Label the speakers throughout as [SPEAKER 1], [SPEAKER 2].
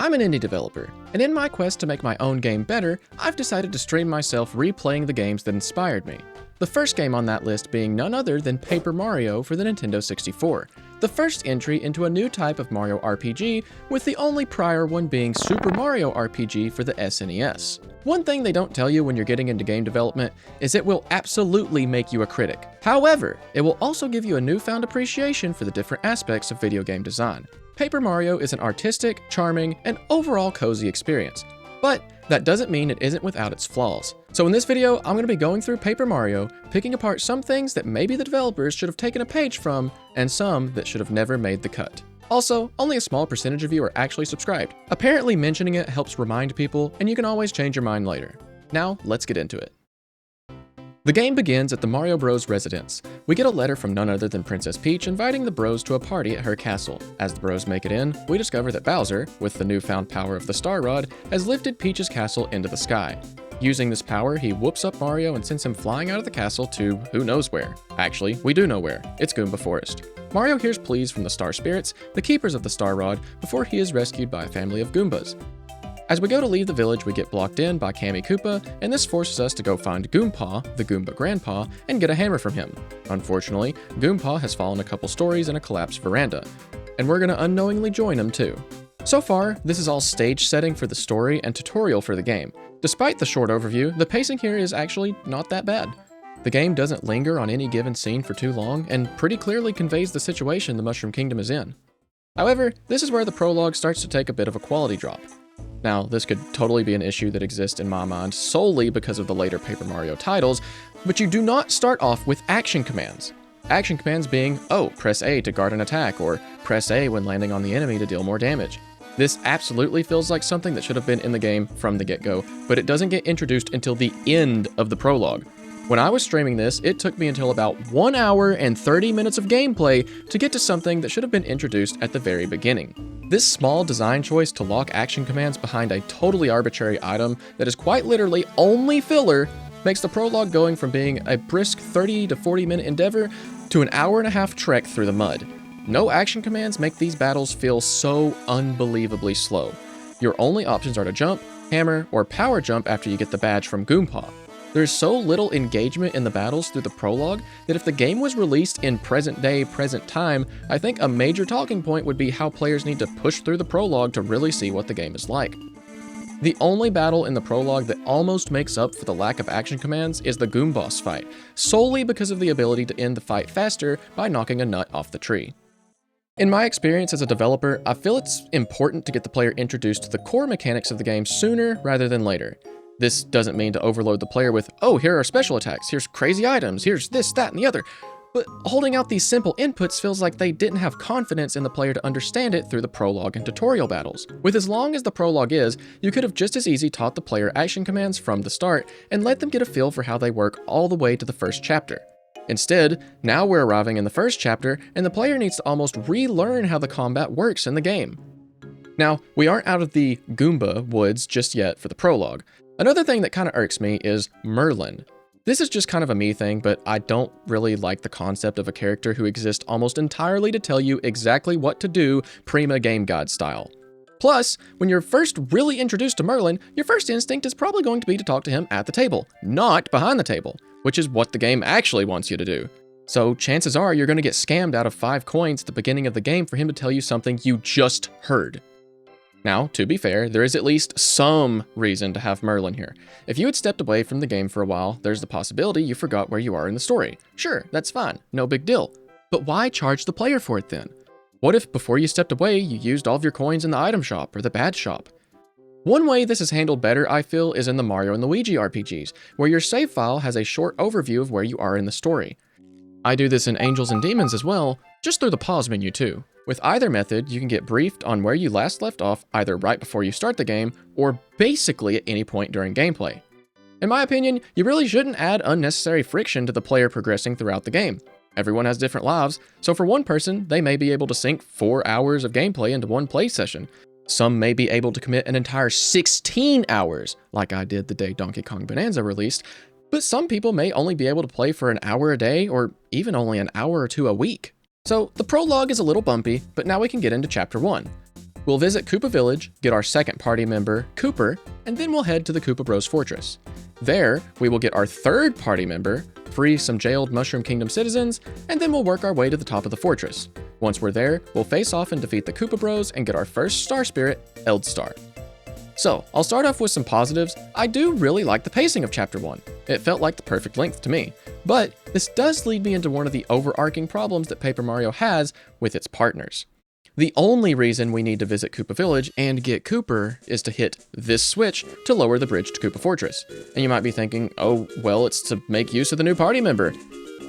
[SPEAKER 1] I'm an indie developer, and in my quest to make my own game better, I've decided to stream myself replaying the games that inspired me. The first game on that list being none other than Paper Mario for the Nintendo 64, the first entry into a new type of Mario RPG, with the only prior one being Super Mario RPG for the SNES. One thing they don't tell you when you're getting into game development is it will absolutely make you a critic. However, it will also give you a newfound appreciation for the different aspects of video game design. Paper Mario is an artistic, charming, and overall cozy experience. But that doesn't mean it isn't without its flaws. So in this video, I'm going to be going through Paper Mario, picking apart some things that maybe the developers should have taken a page from, and some that should have never made the cut. Also, only a small percentage of you are actually subscribed. Apparently mentioning it helps remind people, and you can always change your mind later. Now, let's get into it. The game begins at the Mario Bros. Residence. We get a letter from none other than Princess Peach inviting the Bros to a party at her castle. As the Bros make it in, we discover that Bowser, with the newfound power of the Star Rod, has lifted Peach's castle into the sky. Using this power, he whoops up Mario and sends him flying out of the castle to who knows where. Actually, we do know where. It's Goomba Forest. Mario hears pleas from the Star Spirits, the keepers of the Star Rod, before he is rescued by a family of Goombas. As we go to leave the village, we get blocked in by Gamecube, and this forces us to go find Goompah, the Goomba grandpa, and get a hammer from him. Unfortunately, Goompah has fallen a couple stories in a collapsed veranda, and we're gonna unknowingly join him too. So far, this is all stage setting for the story and tutorial for the game. Despite the short overview, the pacing here is actually not that bad. The game doesn't linger on any given scene for too long, and pretty clearly conveys the situation the Mushroom Kingdom is in. However, this is where the prologue starts to take a bit of a quality drop. Now, this could totally be an issue that exists in my mind solely because of the later Paper Mario titles, but you do not start off with action commands. Action commands being, oh, press A to guard an attack, or press A when landing on the enemy to deal more damage. This absolutely feels like something that should have been in the game from the get-go, but it doesn't get introduced until the end of the prologue. When I was streaming this, it took me until about 1 hour and 30 minutes of gameplay to get to something that should have been introduced at the very beginning. This small design choice to lock action commands behind a totally arbitrary item that is quite literally only filler makes the prologue going from being a brisk 30 to 40 minute endeavor to an hour and a half trek through the mud. No action commands make these battles feel so unbelievably slow. Your only options are to jump, hammer, or power jump after you get the badge from Goompah. There's so little engagement in the battles through the prologue that if the game was released in present day, present time, I think a major talking point would be how players need to push through the prologue to really see what the game is like. The only battle in the prologue that almost makes up for the lack of action commands is the Goomboss fight, solely because of the ability to end the fight faster by knocking a nut off the tree. In my experience as a developer, I feel it's important to get the player introduced to the core mechanics of the game sooner rather than later. This doesn't mean to overload the player with, oh, here are special attacks, here's crazy items, here's this, that, and the other. But holding out these simple inputs feels like they didn't have confidence in the player to understand it through the prologue and tutorial battles. With as long as the prologue is, you could have just as easy taught the player action commands from the start and let them get a feel for how they work all the way to the first chapter. Instead, now we're arriving in the first chapter, and the player needs to almost relearn how the combat works in the game. Now, we aren't out of the Goomba woods just yet for the prologue. Another thing that kind of irks me is Merlin. This is just kind of a me thing, but I don't really like the concept of a character who exists almost entirely to tell you exactly what to do Prima Game God style. Plus, when you're first really introduced to Merlin, your first instinct is probably going to be to talk to him at the table, not behind the table, which is what the game actually wants you to do. So chances are you're going to get scammed out of 5 coins at the beginning of the game for him to tell you something you just heard. Now, to be fair, there is at least some reason to have Merlin here. If you had stepped away from the game for a while, there's the possibility you forgot where you are in the story. Sure, that's fine, no big deal. But why charge the player for it then? What if before you stepped away, you used all of your coins in the item shop or the badge shop? One way this is handled better, I feel, is in the Mario and Luigi RPGs, where your save file has a short overview of where you are in the story. I do this in Angels and Demons as well, just through the pause menu too. With either method, you can get briefed on where you last left off either right before you start the game, or basically at any point during gameplay. In my opinion, you really shouldn't add unnecessary friction to the player progressing throughout the game. Everyone has different lives, so for one person, they may be able to sink 4 hours of gameplay into one play session. Some may be able to commit an entire 16 hours, like I did the day Donkey Kong Bonanza released, but some people may only be able to play for an hour a day, or even only an hour or 2 a week. So the prologue is a little bumpy, but now we can get into chapter 1. We'll visit Koopa Village, get our second party member, Cooper, and then we'll head to the Koopa Bros Fortress. There, we will get our third party member, free some jailed Mushroom Kingdom citizens, and then we'll work our way to the top of the fortress. Once we're there, we'll face off and defeat the Koopa Bros and get our first Star Spirit, Eldstar. So, I'll start off with some positives. I do really like the pacing of Chapter 1. It felt like the perfect length to me. But this does lead me into one of the overarching problems that Paper Mario has with its partners. The only reason we need to visit Koopa Village and get Cooper is to hit this switch to lower the bridge to Koopa Fortress. And you might be thinking, oh, well, it's to make use of the new party member.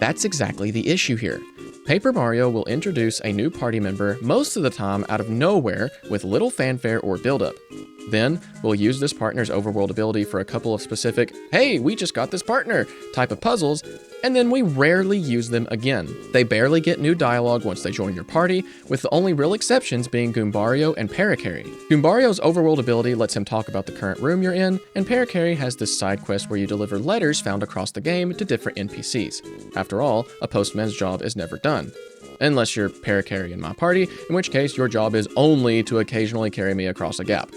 [SPEAKER 1] That's exactly the issue here. Paper Mario will introduce a new party member most of the time out of nowhere with little fanfare or buildup. Then, we'll use this partner's overworld ability for a couple of specific, hey, we just got this partner type of puzzles, and then we rarely use them again. They barely get new dialogue once they join your party, with the only real exceptions being Goombario and Parakarry. Goombario's overworld ability lets him talk about the current room you're in, and Parakarry has this side quest where you deliver letters found across the game to different NPCs. After all, a postman's job is never done. Unless you're Parakarry in my party, in which case your job is only to occasionally carry me across a gap.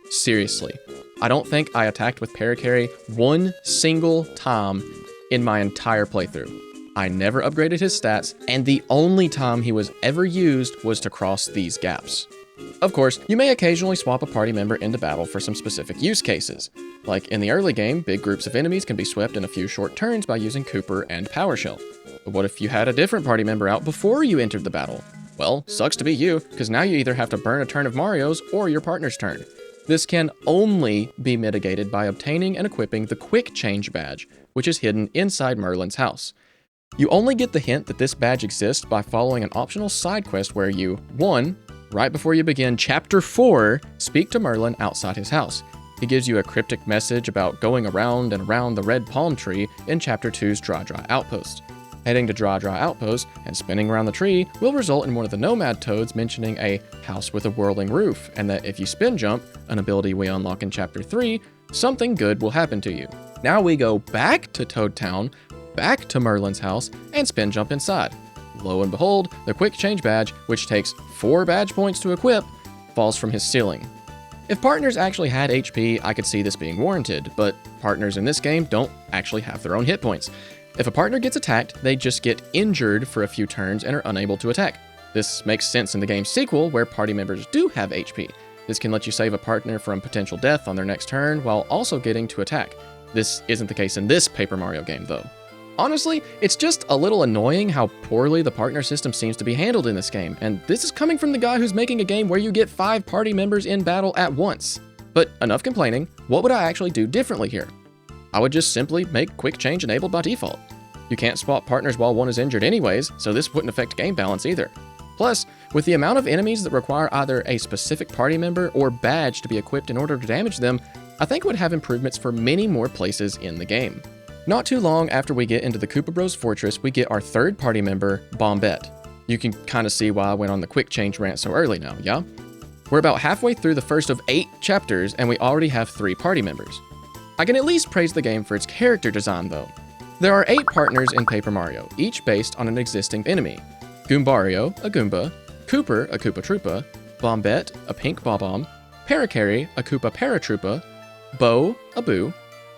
[SPEAKER 1] Seriously, I don't think I attacked with Parakarry one single time in my entire playthrough. I never upgraded his stats, and the only time he was ever used was to cross these gaps. Of course, you may occasionally swap a party member into battle for some specific use cases. Like in the early game, big groups of enemies can be swept in a few short turns by using Cooper and Power Shell. But what if you had a different party member out before you entered the battle? Well, sucks to be you, because now you either have to burn a turn of Mario's or your partner's turn. This can only be mitigated by obtaining and equipping the Quick Change badge, which is hidden inside Merlin's house. You only get the hint that this badge exists by following an optional side quest where you, 1, right before you begin Chapter 4, speak to Merlin outside his house. He gives you a cryptic message about going around and around the red palm tree in Chapter 2's Dry Outpost. Heading to Dry Outpost and spinning around the tree will result in one of the Nomad Toads mentioning a house with a whirling roof, and that if you spin jump, an ability we unlock in Chapter 3, something good will happen to you. Now we go back to Toad Town, back to Merlin's house, and spin jump inside. Lo and behold, the Quick Change badge, which takes 4 badge points to equip, falls from his ceiling. If partners actually had HP, I could see this being warranted, but partners in this game don't actually have their own hit points. If a partner gets attacked, they just get injured for a few turns and are unable to attack. This makes sense in the game's sequel, where party members do have HP. This can let you save a partner from potential death on their next turn while also getting to attack. This isn't the case in this Paper Mario game, though. Honestly, it's just a little annoying how poorly the partner system seems to be handled in this game, and this is coming from the guy who's making a game where you get 5 party members in battle at once. But enough complaining, what would I actually do differently here? I would just simply make Quick Change enabled by default. You can't swap partners while one is injured anyways, so this wouldn't affect game balance either. Plus, with the amount of enemies that require either a specific party member or badge to be equipped in order to damage them, I think it would have improvements for many more places in the game. Not too long after we get into the Koopa Bros Fortress, we get our third party member, Bombette. You can kind of see why I went on the Quick Change rant so early now, yeah? We're about halfway through the first of 8 chapters, and we already have 3 party members. I can at least praise the game for its character design, though. There are 8 partners in Paper Mario, each based on an existing enemy. Goombario, a Goomba, Cooper, a Koopa Troopa, Bombette, a Pink Bob-omb, Parakarry, a Koopa Paratroopa, Bo, a Boo,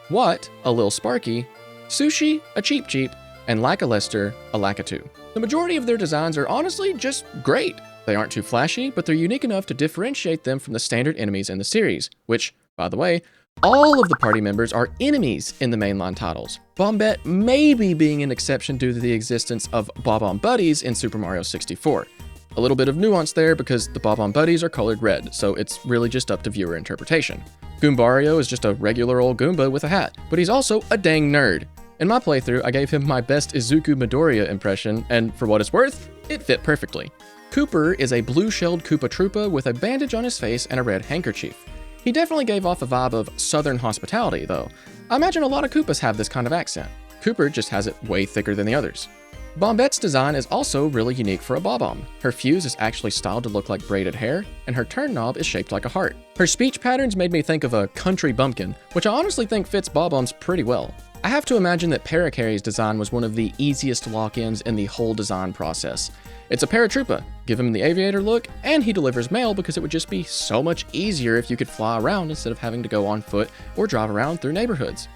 [SPEAKER 1] Watt, a Lil Sparky, Sushi, a Cheep Cheep, and Lakalester, a Lakitu. The majority of their designs are honestly just great. They aren't too flashy, but they're unique enough to differentiate them from the standard enemies in the series, which, by the way, all of the party members are enemies in the mainline titles. Bombette maybe being an exception due to the existence of Bob-omb Buddies in Super Mario 64. A little bit of nuance there because the Bob-omb Buddies are colored red, so it's really just up to viewer interpretation. Goombario is just a regular old Goomba with a hat, but he's also a dang nerd. In my playthrough, I gave him my best Izuku Midoriya impression, and for what it's worth, it fit perfectly. Cooper is a blue-shelled Koopa Troopa with a bandage on his face and a red handkerchief. He definitely gave off a vibe of southern hospitality, though. I imagine a lot of Koopas have this kind of accent. Cooper just has it way thicker than the others. Bombette's design is also really unique for a Bob-omb. Her fuse is actually styled to look like braided hair, and her turn knob is shaped like a heart. Her speech patterns made me think of a country bumpkin, which I honestly think fits Bob-ombs pretty well. I have to imagine that Parakarry's design was one of the easiest lock-ins in the whole design process. It's a paratrooper. Give him the aviator look, and he delivers mail because it would just be so much easier if you could fly around instead of having to go on foot or drive around through neighborhoods.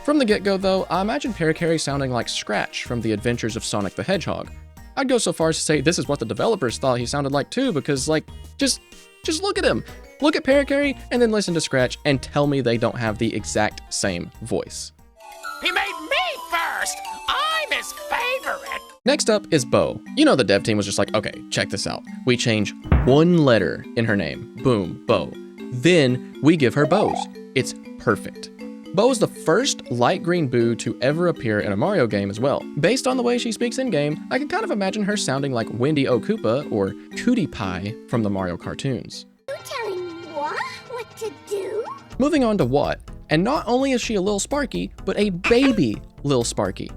[SPEAKER 1] From the get-go though, I imagine Parakarry sounding like Scratch from The Adventures of Sonic the Hedgehog. I'd go so far as to say this is what the developers thought he sounded like too, because like, just look at him. Look at Parakarry and then listen to Scratch and tell me they don't have the exact same voice.
[SPEAKER 2] He made me first! I'm his favorite!
[SPEAKER 1] Next up is Bo. You know the dev team was just like, okay, check this out. We change one letter in her name. Boom, Bo. Then we give her bows. It's perfect. Bo is the first light green boo to ever appear in a Mario game as well. Based on the way she speaks in-game, I can kind of imagine her sounding like Wendy O. Koopa or Cootie Pie from the Mario cartoons.
[SPEAKER 3] You telling what to do?
[SPEAKER 1] Moving on to Watt, and not only is she a Lil Sparky, but a baby Lil Sparky.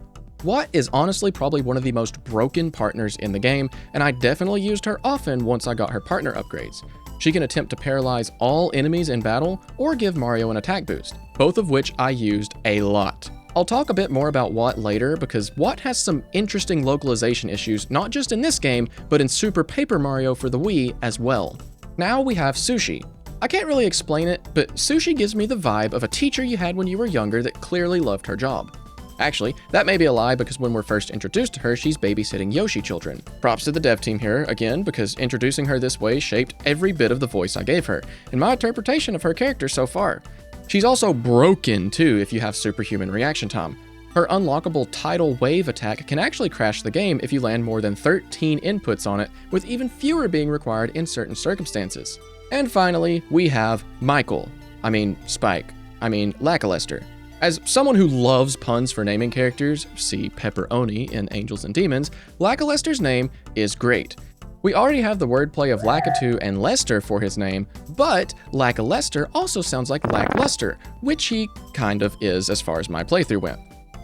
[SPEAKER 1] Watt is honestly probably one of the most broken partners in the game, and I definitely used her often once I got her partner upgrades. She can attempt to paralyze all enemies in battle or give Mario an attack boost, both of which I used a lot. I'll talk a bit more about Watt later because Watt has some interesting localization issues not just in this game, but in Super Paper Mario for the Wii as well. Now we have Sushi. I can't really explain it, but Sushi gives me the vibe of a teacher you had when you were younger that clearly loved her job. Actually, that may be a lie because when we're first introduced to her, she's babysitting Yoshi children. Props to the dev team here, again, because introducing her this way shaped every bit of the voice I gave her, and my interpretation of her character so far. She's also broken too if you have superhuman reaction time. Her unlockable tidal wave attack can actually crash the game if you land more than 13 inputs on it, with even fewer being required in certain circumstances. And finally, we have Lackluster. As someone who loves puns for naming characters, see Pepperoni in Angels and Demons, Lackluster's name is great. We already have the wordplay of Lakitu and Lester for his name, but Lackluster also sounds like lackluster, which he kind of is as far as my playthrough went.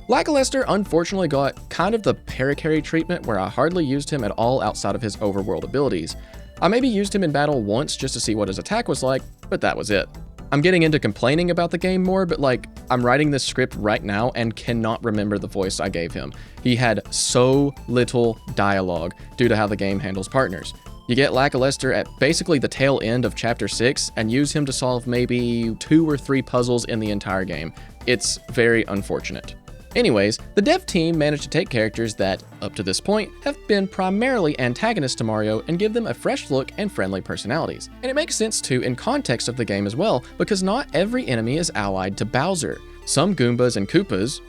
[SPEAKER 1] Lackluster unfortunately got kind of the Parakarry treatment where I hardly used him at all outside of his overworld abilities. I maybe used him in battle once just to see what his attack was like, but that was it. I'm getting into complaining about the game more, but like, I'm writing this script right now and cannot remember the voice I gave him. He had so little dialogue due to how the game handles partners. You get Lackluster at basically the tail end of Chapter 6 and use him to solve maybe 2 or 3 puzzles in the entire game. It's very unfortunate. Anyways, the dev team managed to take characters that, up to this point, have been primarily antagonists to Mario and give them a fresh look and friendly personalities. And it makes sense too in context of the game as well, because not every enemy is allied to Bowser. Some Goombas and Koopas,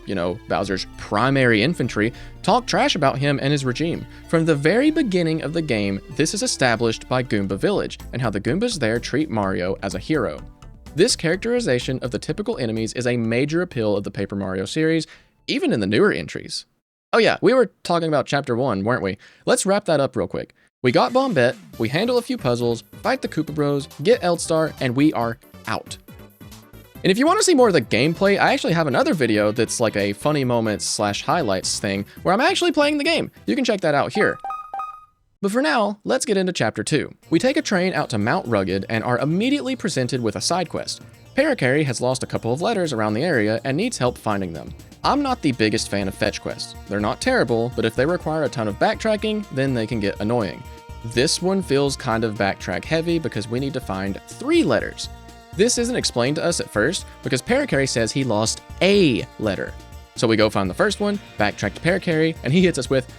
[SPEAKER 1] Bowser's primary infantry, talk trash about him and his regime. From the very beginning of the game, this is established by Goomba Village, and how the Goombas there treat Mario as a hero. This characterization of the typical enemies is a major appeal of the Paper Mario series, even in the newer entries. Oh yeah, we were talking about Chapter 1, weren't we? Let's wrap that up real quick. We got Bombette, we handle a few puzzles, fight the Koopa Bros, get Eldstar, and we are out. And if you want to see more of the gameplay, I actually have another video that's like a funny moments / highlights thing where I'm actually playing the game. You can check that out here. But for now, let's get into Chapter 2. We take a train out to Mount Rugged and are immediately presented with a side quest. Parakarry has lost a couple of letters around the area and needs help finding them. I'm not the biggest fan of fetch quests. They're not terrible, but if they require a ton of backtracking, then they can get annoying. This one feels kind of backtrack heavy because we need to find 3 letters. This isn't explained to us at first because Parakarry says he lost a letter. So we go find the first one, backtrack to Parakarry, and he hits us with,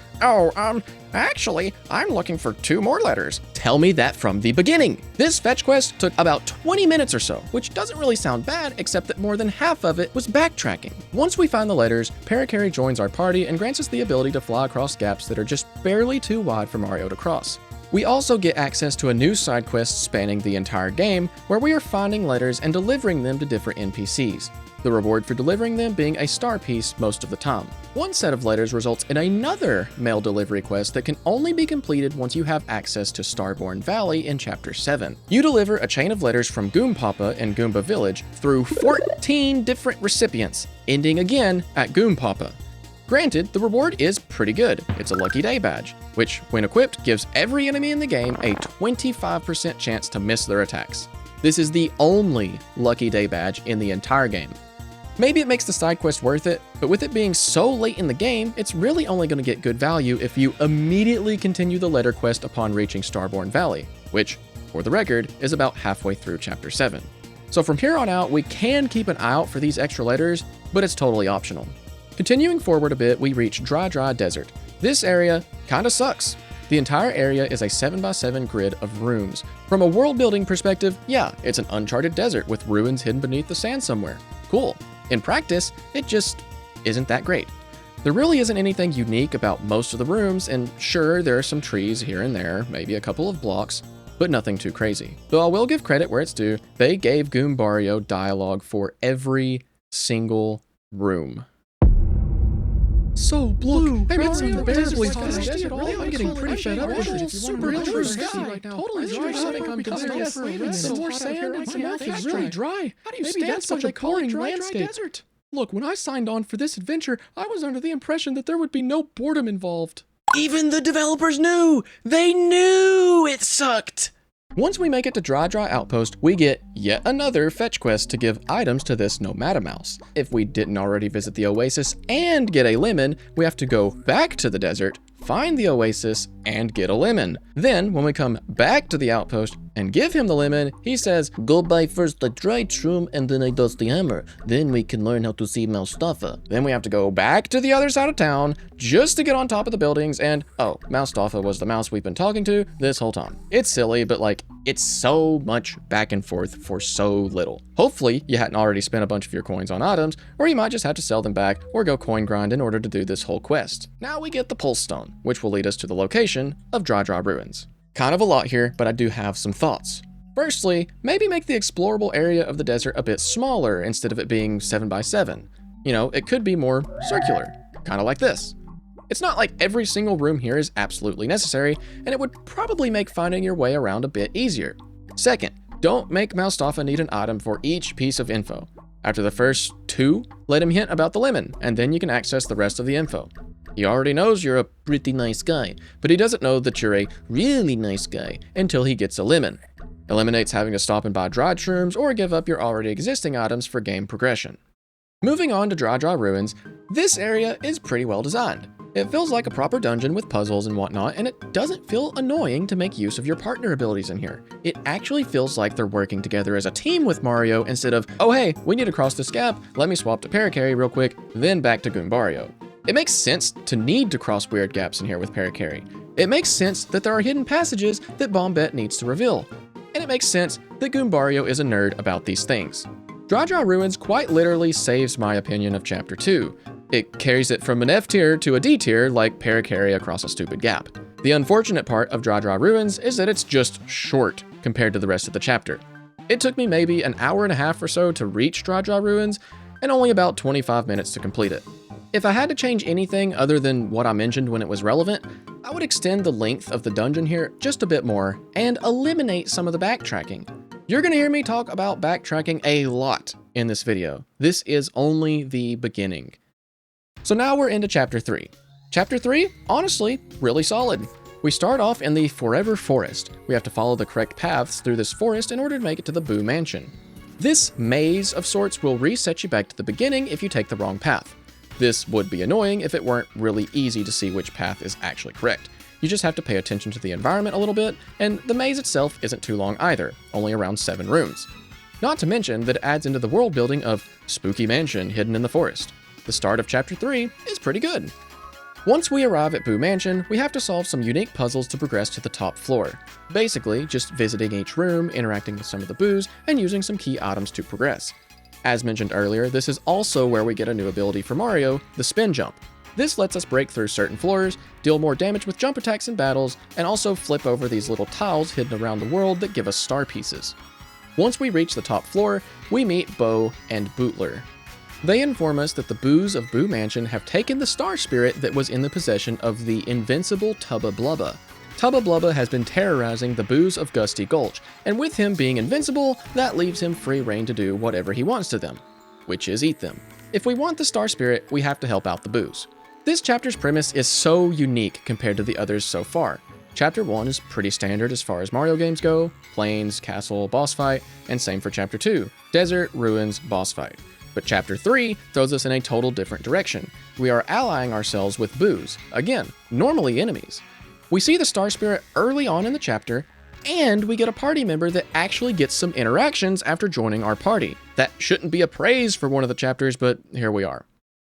[SPEAKER 1] actually, I'm looking for 2 more letters. Tell me that from the beginning. This fetch quest took about 20 minutes or so, which doesn't really sound bad, except that more than half of it was backtracking. Once we find the letters, Parakarry joins our party and grants us the ability to fly across gaps that are just barely too wide for Mario to cross. We also get access to a new side quest spanning the entire game, where we are finding letters and delivering them to different NPCs. The reward for delivering them being a star piece most of the time. One set of letters results in another mail delivery quest that can only be completed once you have access to Starborn Valley in Chapter 7. You deliver a chain of letters from Goompapa in Goomba Village through 14 different recipients, ending again at Goompapa. Granted, the reward is pretty good. It's a Lucky Day badge, which, when equipped, gives every enemy in the game a 25% chance to miss their attacks. This is the only Lucky Day badge in the entire game. Maybe it makes the side quest worth it, but with it being so late in the game, it's really only going to get good value if you immediately continue the letter quest upon reaching Starborn Valley, which, for the record, is about halfway through Chapter 7. So from here on out, we can keep an eye out for these extra letters, but it's totally optional. Continuing forward a bit, we reach Dry Desert. This area kinda sucks. The entire area is a 7x7 grid of rooms. From a world building perspective, yeah, it's an uncharted desert with ruins hidden beneath the sand somewhere. Cool. In practice, it just isn't that great. There really isn't anything unique about most of the rooms, and sure, there are some trees here and there, maybe a couple of blocks, but nothing too crazy. Though I will give credit where it's due, they gave Goombario dialogue for every single room. So blue. Maybe it's unbearably thirsty. I'm getting pretty fed up with it. Super thirsty right now. Totally dry. I think I'm considering it for a minute. Some more sand and my mouth is really dry. How do you stand such a boring landscape? Look, when I signed on for this adventure, I was under the impression that there would be no boredom involved. Even the developers knew! They knew it sucked! Once we make it to Dry Outpost, we get yet another fetch quest to give items to this Nomada Mouse. If we didn't already visit the Oasis and get a lemon, we have to go back to the desert, find the Oasis, and get a lemon. Then, when we come back to the outpost and give him the lemon, he says, "Go buy first the dried shroom and then a dusty hammer. Then we can learn how to see Moustafa." Then we have to go back to the other side of town just to get on top of the buildings and, oh, Moustafa was the mouse we've been talking to this whole time. It's silly, but like, it's so much back and forth for so little. Hopefully, you hadn't already spent a bunch of your coins on items, or you might just have to sell them back or go coin grind in order to do this whole quest. Now we get the Pulse Stone, which will lead us to the location of Dry Ruins. Kind of a lot here, but I do have some thoughts. Firstly, maybe make the explorable area of the desert a bit smaller instead of it being 7x7. You know, it could be more circular, kind of like this. It's not like every single room here is absolutely necessary, and it would probably make finding your way around a bit easier. Second, don't make Moustafa need an item for each piece of info. After the first two, let him hint about the lemon, and then you can access the rest of the info. He already knows you're a pretty nice guy, but he doesn't know that you're a really nice guy until he gets a lemon. Eliminates having to stop and buy dried shrooms or give up your already existing items for game progression. Moving on to Dry Ruins, this area is pretty well designed. It feels like a proper dungeon with puzzles and whatnot, and it doesn't feel annoying to make use of your partner abilities in here. It actually feels like they're working together as a team with Mario instead of, oh hey, we need to cross this gap, let me swap to Parakarry real quick, then back to Goombario. It makes sense to need to cross weird gaps in here with Parakarry. It makes sense that there are hidden passages that Bombette needs to reveal. And it makes sense that Goombario is a nerd about these things. Dry Ruins quite literally saves my opinion of Chapter 2. It carries it from an F tier to a D tier like Parakarry across a stupid gap. The unfortunate part of Dry Ruins is that it's just short compared to the rest of the chapter. It took me maybe an hour and a half or so to reach Dry Ruins, and only about 25 minutes to complete it. If I had to change anything other than what I mentioned when it was relevant, I would extend the length of the dungeon here just a bit more and eliminate some of the backtracking. You're gonna hear me talk about backtracking a lot in this video. This is only the beginning. So now we're into Chapter 3. Chapter 3, honestly, really solid. We start off in the Forever Forest. We have to follow the correct paths through this forest in order to make it to the Boo Mansion. This maze of sorts will reset you back to the beginning if you take the wrong path. This would be annoying if it weren't really easy to see which path is actually correct. You just have to pay attention to the environment a little bit, and the maze itself isn't too long either, only around 7 rooms. Not to mention that it adds into the world building of Spooky Mansion hidden in the forest. The start of Chapter 3 is pretty good. Once we arrive at Boo Mansion, we have to solve some unique puzzles to progress to the top floor. Basically, just visiting each room, interacting with some of the boos, and using some key items to progress. As mentioned earlier, this is also where we get a new ability for Mario, the Spin Jump. This lets us break through certain floors, deal more damage with jump attacks in battles, and also flip over these little tiles hidden around the world that give us star pieces. Once we reach the top floor, we meet Bo and Bootler. They inform us that the boos of Boo Mansion have taken the star spirit that was in the possession of the invincible Tubba Blubba. Tubba Blubba has been terrorizing the boos of Gusty Gulch, and with him being invincible, that leaves him free reign to do whatever he wants to them, which is eat them. If we want the star spirit, we have to help out the boos. This chapter's premise is so unique compared to the others so far. Chapter 1 is pretty standard as far as Mario games go, plains, castle, boss fight, and same for Chapter 2, desert, ruins, boss fight. But Chapter 3 throws us in a total different direction. We are allying ourselves with boos. Again, normally enemies. We see the Star Spirit early on in the chapter, and we get a party member that actually gets some interactions after joining our party. That shouldn't be a praise for one of the chapters, but here we are.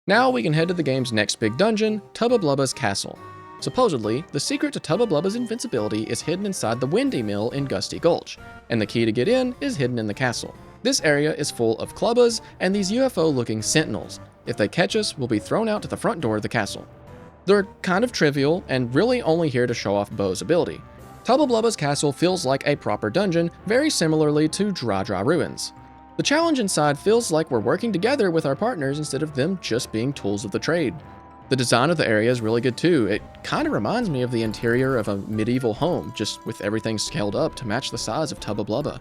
[SPEAKER 1] Now we can head to the game's next big dungeon, Tubba Blubba's Castle. Supposedly, the secret to Tubba Blubba's invincibility is hidden inside the Windy Mill in Gusty Gulch, and the key to get in is hidden in the castle. This area is full of clubbas and these UFO-looking sentinels. If they catch us, we'll be thrown out to the front door of the castle. They're kind of trivial and really only here to show off Bo's ability. Tubba Blubba's castle feels like a proper dungeon, very similarly to Dra Dra Ruins. The challenge inside feels like we're working together with our partners instead of them just being tools of the trade. The design of the area is really good too. It kind of reminds me of the interior of a medieval home, just with everything scaled up to match the size of Tubba Blubba.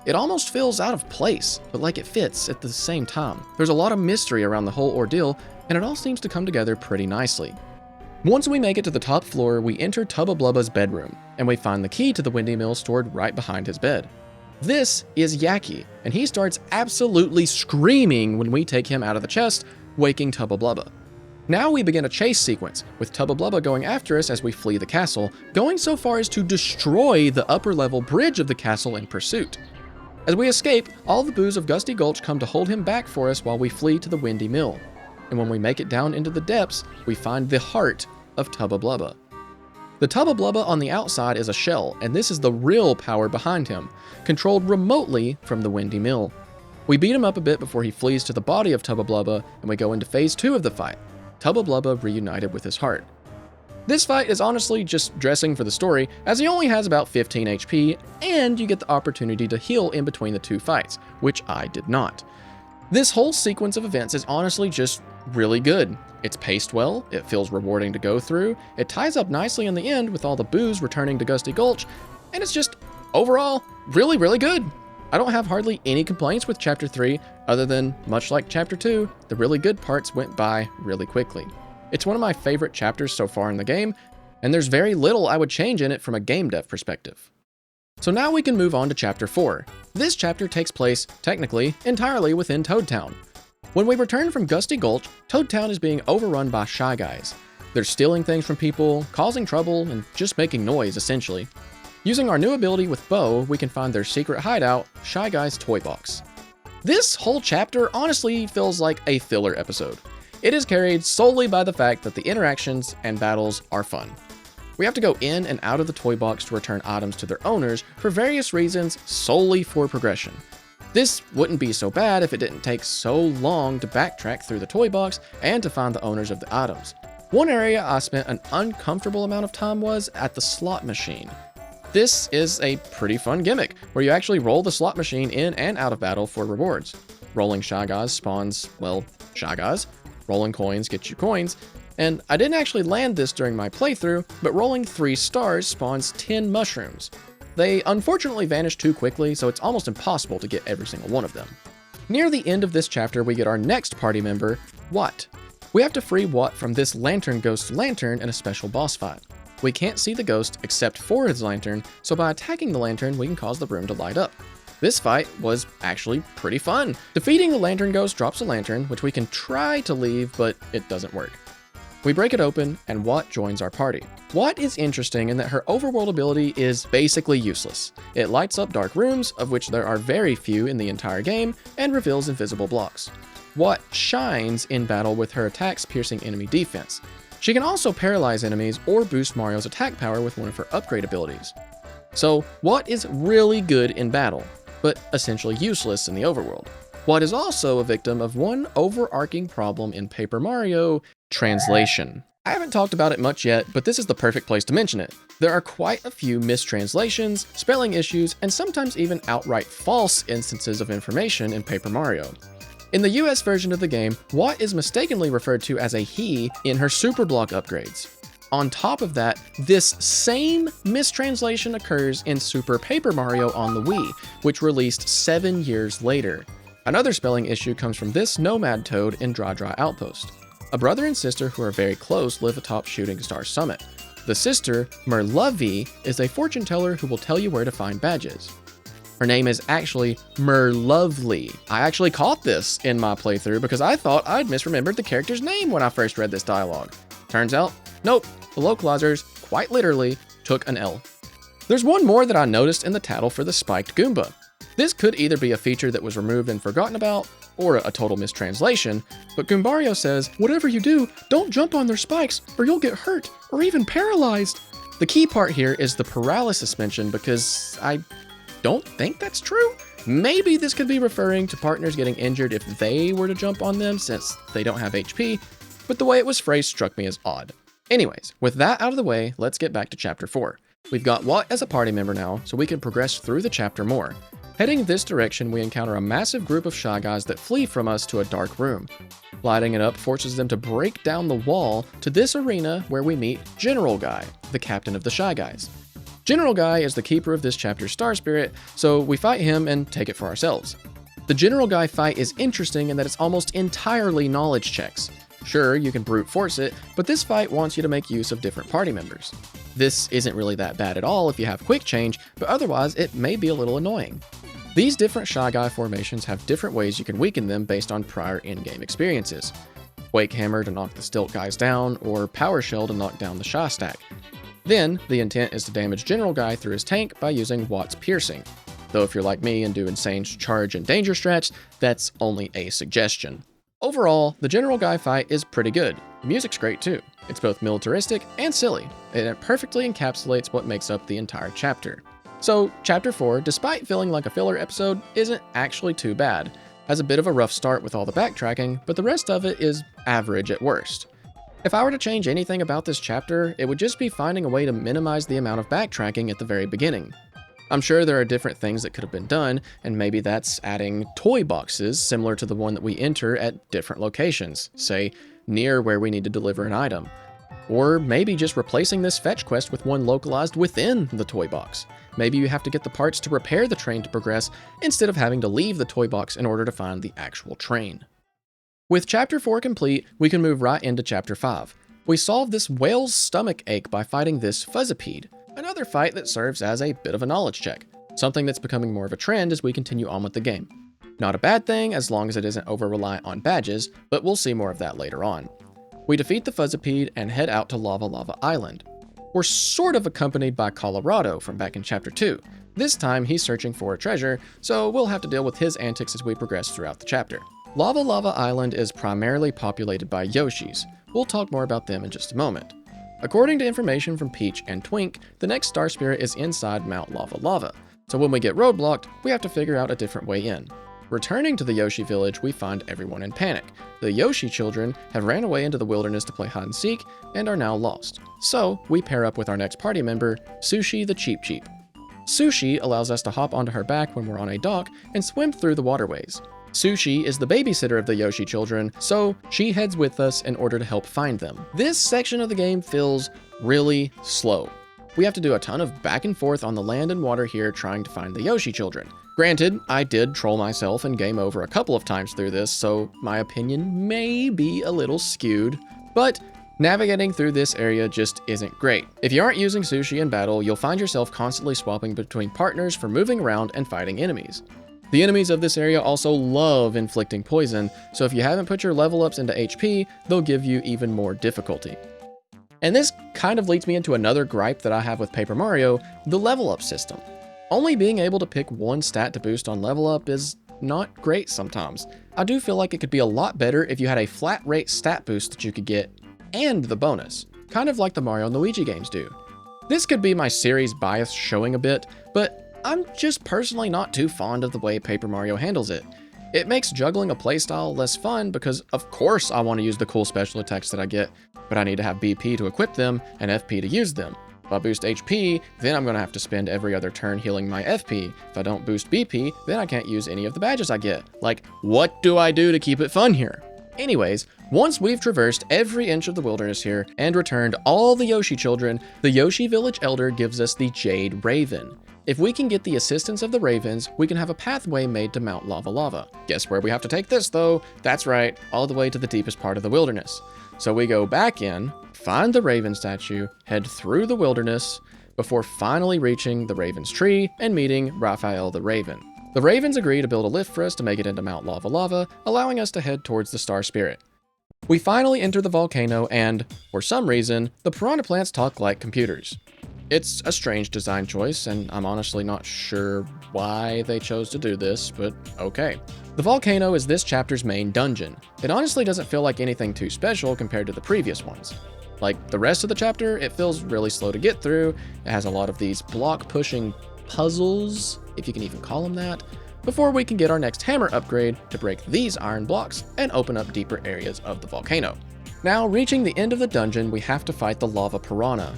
[SPEAKER 1] It almost feels out of place, but like it fits at the same time. There's a lot of mystery around the whole ordeal, and it all seems to come together pretty nicely. Once we make it to the top floor, we enter Tubba Blubba's bedroom, and we find the key to the Windy Mill stored right behind his bed. This is Yaki, and he starts absolutely screaming when we take him out of the chest, waking Tubba Blubba. Now we begin a chase sequence, with Tubba Blubba going after us as we flee the castle, going so far as to destroy the upper level bridge of the castle in pursuit. As we escape, all the boos of Gusty Gulch come to hold him back for us while we flee to the Windy Mill. And when we make it down into the depths, we find the heart of Tubba Blubba. The Tubba Blubba on the outside is a shell, and this is the real power behind him, controlled remotely from the Windy Mill. We beat him up a bit before he flees to the body of Tubba Blubba, and we go into phase 2 of the fight, Tubba Blubba reunited with his heart. This fight is honestly just dressing for the story, as he only has about 15 HP, and you get the opportunity to heal in between the two fights, which I did not. This whole sequence of events is honestly just really good. It's paced well, it feels rewarding to go through, it ties up nicely in the end with all the boos returning to Gusty Gulch, and it's just, overall, really, really good. I don't have hardly any complaints with Chapter 3, other than, much like Chapter 2, the really good parts went by really quickly. It's one of my favorite chapters so far in the game, and there's very little I would change in it from a game dev perspective. So now we can move on to Chapter 4. This chapter takes place, technically, entirely within Toad Town. When we return from Gusty Gulch, Toad Town is being overrun by Shy Guys. They're stealing things from people, causing trouble, and just making noise, essentially. Using our new ability with Bo, we can find their secret hideout, Shy Guy's Toy Box. This whole chapter honestly feels like a filler episode. It is carried solely by the fact that the interactions and battles are fun. We have to go in and out of the toy box to return items to their owners for various reasons solely for progression. This wouldn't be so bad if it didn't take so long to backtrack through the toy box and to find the owners of the items. One area I spent an uncomfortable amount of time was at the slot machine. This is a pretty fun gimmick, where you actually roll the slot machine in and out of battle for rewards. Rolling Shy Guys spawns, well, Shy Guys. Rolling coins gets you coins, and I didn't actually land this during my playthrough, but rolling 3 stars spawns 10 mushrooms. They unfortunately vanish too quickly, so it's almost impossible to get every single one of them. Near the end of this chapter, we get our next party member, Watt. We have to free Watt from this lantern ghost lantern in a special boss fight. We can't see the ghost except for his lantern, so by attacking the lantern, we can cause the room to light up. This fight was actually pretty fun. Defeating the lantern ghost drops a lantern, which we can try to leave, but it doesn't work. We break it open, and Watt joins our party. Watt is interesting in that her overworld ability is basically useless. It lights up dark rooms, of which there are very few in the entire game, and reveals invisible blocks. Watt shines in battle with her attacks piercing enemy defense. She can also paralyze enemies or boost Mario's attack power with one of her upgrade abilities. So Watt is really good in battle, but essentially useless in the overworld. Watt is also a victim of one overarching problem in Paper Mario: translation. I haven't talked about it much yet, but this is the perfect place to mention it. There are quite a few mistranslations, spelling issues, and sometimes even outright false instances of information in Paper Mario. In the US version of the game, Watt is mistakenly referred to as a he in her Super Block upgrades. On top of that, this same mistranslation occurs in Super Paper Mario on the Wii, which released 7 years later. Another spelling issue comes from this Nomad Toad in Dra Dra Outpost. A brother and sister who are very close live atop Shooting Star Summit. The sister, Merlovie, is a fortune teller who will tell you where to find badges. Her name is actually Merlovely. I actually caught this in my playthrough because I thought I'd misremembered the character's name when I first read this dialogue. Turns out, nope, the localizers, quite literally, took an L. There's one more that I noticed in the title for the spiked Goomba. This could either be a feature that was removed and forgotten about, or a total mistranslation, but Goombario says, "Whatever you do, don't jump on their spikes or you'll get hurt or even paralyzed." The key part here is the paralysis mention because I don't think that's true. Maybe this could be referring to partners getting injured if they were to jump on them since they don't have HP, but the way it was phrased struck me as odd. Anyways, with that out of the way, let's get back to Chapter 4. We've got Watt as a party member now, so we can progress through the chapter more. Heading this direction, we encounter a massive group of Shy Guys that flee from us to a dark room. Lighting it up forces them to break down the wall to this arena where we meet General Guy, the captain of the Shy Guys. General Guy is the keeper of this chapter's Star Spirit, so we fight him and take it for ourselves. The General Guy fight is interesting in that it's almost entirely knowledge checks. Sure, you can brute force it, but this fight wants you to make use of different party members. This isn't really that bad at all if you have quick change, but otherwise it may be a little annoying. These different Shy Guy formations have different ways you can weaken them based on prior in-game experiences. Quake Hammer to knock the Stilt Guys down, or Power Shell to knock down the Shy Stack. Then, the intent is to damage General Guy through his tank by using Watt's Piercing. Though if you're like me and do insane charge and danger strats, that's only a suggestion. Overall, the General Guy fight is pretty good. The music's great too. It's both militaristic and silly, and it perfectly encapsulates what makes up the entire chapter. So, Chapter 4, despite feeling like a filler episode, isn't actually too bad. Has a bit of a rough start with all the backtracking, but the rest of it is average at worst. If I were to change anything about this chapter, it would just be finding a way to minimize the amount of backtracking at the very beginning. I'm sure there are different things that could have been done, and maybe that's adding toy boxes similar to the one that we enter at different locations, say, near where we need to deliver an item. Or maybe just replacing this fetch quest with one localized within the toy box. Maybe you have to get the parts to repair the train to progress, instead of having to leave the toy box in order to find the actual train. With Chapter 4 complete, we can move right into Chapter 5. We solve this whale's stomach ache by fighting this Fuzzipede, another fight that serves as a bit of a knowledge check, something that's becoming more of a trend as we continue on with the game. Not a bad thing as long as it isn't over-reliant on badges, but we'll see more of that later on. We defeat the Fuzzipede and head out to Lava Lava Island. We're sort of accompanied by Colorado from back in Chapter 2. This time he's searching for a treasure, so we'll have to deal with his antics as we progress throughout the chapter. Lava Lava Island is primarily populated by Yoshis. We'll talk more about them in just a moment. According to information from Peach and Twink, the next Star Spirit is inside Mount Lava Lava, so when we get roadblocked, we have to figure out a different way in. Returning to the Yoshi village, we find everyone in panic. The Yoshi children have ran away into the wilderness to play hide and seek and are now lost. So, we pair up with our next party member, Sushi the Cheep Cheep. Sushi allows us to hop onto her back when we're on a dock and swim through the waterways. Sushi is the babysitter of the Yoshi children, so she heads with us in order to help find them. This section of the game feels really slow. We have to do a ton of back and forth on the land and water here trying to find the Yoshi children. Granted, I did troll myself and game over a couple of times through this, so my opinion may be a little skewed, but navigating through this area just isn't great. If you aren't using Sushi in battle, you'll find yourself constantly swapping between partners for moving around and fighting enemies. The enemies of this area also love inflicting poison, so if you haven't put your level ups into HP, they'll give you even more difficulty. And this kind of leads me into another gripe that I have with Paper Mario, the level up system. Only being able to pick one stat to boost on level up is not great sometimes. I do feel like it could be a lot better if you had a flat rate stat boost that you could get, and the bonus, kind of like the Mario and Luigi games do. This could be my series bias showing a bit, but I'm just personally not too fond of the way Paper Mario handles it. It makes juggling a playstyle less fun because of course I want to use the cool special attacks that I get, but I need to have BP to equip them and FP to use them. If I boost HP, then I'm going to have to spend every other turn healing my FP. If I don't boost BP, then I can't use any of the badges I get. Like, what do I do to keep it fun here? Anyways, once we've traversed every inch of the wilderness here and returned all the Yoshi children, the Yoshi Village Elder gives us the Jade Raven. If we can get the assistance of the Ravens, we can have a pathway made to Mount Lava Lava. Guess where we have to take this though? That's right, all the way to the deepest part of the wilderness. So we go back in, find the Raven statue, head through the wilderness, before finally reaching the Raven's Tree and meeting Raphael the Raven. The Ravens agree to build a lift for us to make it into Mount Lava Lava, allowing us to head towards the Star Spirit. We finally enter the volcano and, for some reason, the piranha plants talk like computers. It's a strange design choice, and I'm honestly not sure why they chose to do this, but okay. The volcano is this chapter's main dungeon. It honestly doesn't feel like anything too special compared to the previous ones. Like the rest of the chapter, it feels really slow to get through. It has a lot of these block-pushing puzzles, if you can even call them that, before we can get our next hammer upgrade to break these iron blocks and open up deeper areas of the volcano. Now, reaching the end of the dungeon, we have to fight the lava piranha.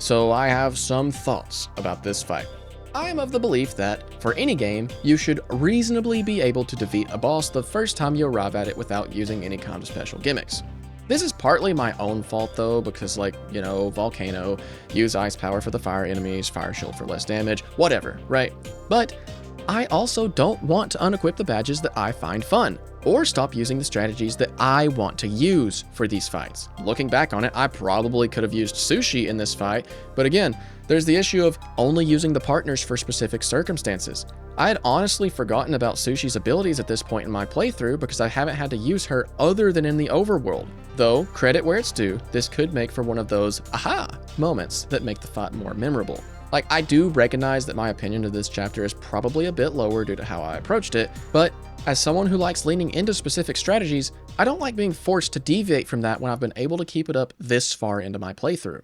[SPEAKER 1] So I have some thoughts about this fight. I am of the belief that, for any game, you should reasonably be able to defeat a boss the first time you arrive at it without using any kind of special gimmicks. This is partly my own fault though, because volcano, use ice power for the fire enemies, fire shield for less damage, whatever, right? But I also don't want to unequip the badges that I find fun, or stop using the strategies that I want to use for these fights. Looking back on it, I probably could have used sushi in this fight, but again, there's the issue of only using the partners for specific circumstances. I had honestly forgotten about Sushi's abilities at this point in my playthrough because I haven't had to use her other than in the overworld. Though, credit where it's due, this could make for one of those aha moments that make the fight more memorable. Like, I do recognize that my opinion of this chapter is probably a bit lower due to how I approached it, but as someone who likes leaning into specific strategies, I don't like being forced to deviate from that when I've been able to keep it up this far into my playthrough.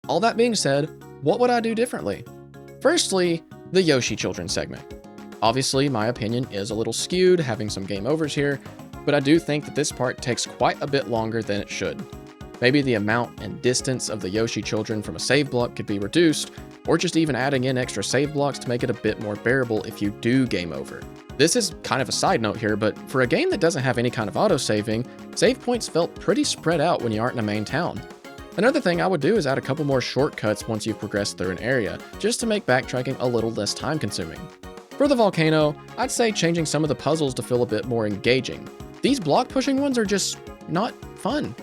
[SPEAKER 1] All that being said, what would I do differently? Firstly, the Yoshi Children segment. Obviously, my opinion is a little skewed, having some game overs here, but I do think that this part takes quite a bit longer than it should. Maybe the amount and distance of the Yoshi Children from a save block could be reduced, or just even adding in extra save blocks to make it a bit more bearable if you do game over. This is kind of a side note here, but for a game that doesn't have any kind of auto-saving, save points felt pretty spread out when you aren't in a main town. Another thing I would do is add a couple more shortcuts once you've progressed through an area, just to make backtracking a little less time-consuming. For the volcano, I'd say changing some of the puzzles to feel a bit more engaging. These block-pushing ones are just not fun.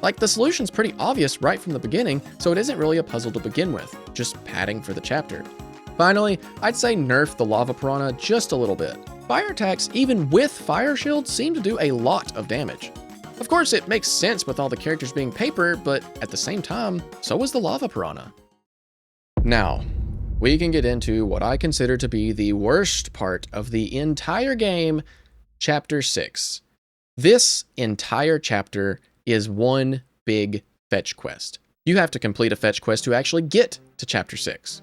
[SPEAKER 1] Like, the solution's pretty obvious right from the beginning, so it isn't really a puzzle to begin with, just padding for the chapter. Finally, I'd say nerf the lava piranha just a little bit. Fire attacks, even with fire shields, seem to do a lot of damage. Of course, it makes sense with all the characters being paper, but at the same time, so is the lava piranha. Now, we can get into what I consider to be the worst part of the entire game, Chapter 6. This entire chapter is one big fetch quest. You have to complete a fetch quest to actually get to Chapter 6.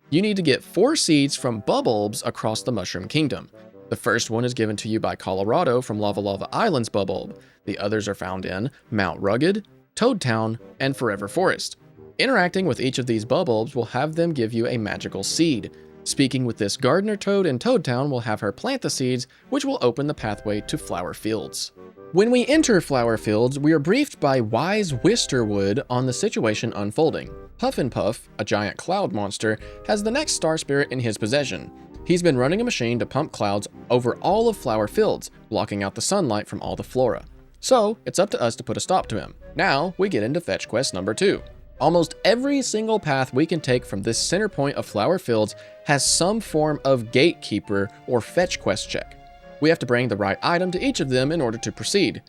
[SPEAKER 1] You need to get 4 seeds from Bubulbs across the Mushroom Kingdom. The first one is given to you by Colorado from Lava Lava Island's Bubulb. The others are found in Mount Rugged, Toad Town, and Forever Forest. Interacting with each of these Bubulbs will have them give you a magical seed. Speaking with this Gardener Toad in Toad Town will have her plant the seeds, which will open the pathway to Flower Fields. When we enter Flower Fields, we are briefed by Wise Wisterwood on the situation unfolding. Puffin Puff, a giant cloud monster, has the next Star Spirit in his possession. He's been running a machine to pump clouds over all of Flower Fields, blocking out the sunlight from all the flora. So, it's up to us to put a stop to him. Now, we get into fetch quest number 2. Almost every single path we can take from this center point of Flower Fields has some form of gatekeeper or fetch quest check. We have to bring the right item to each of them in order to proceed.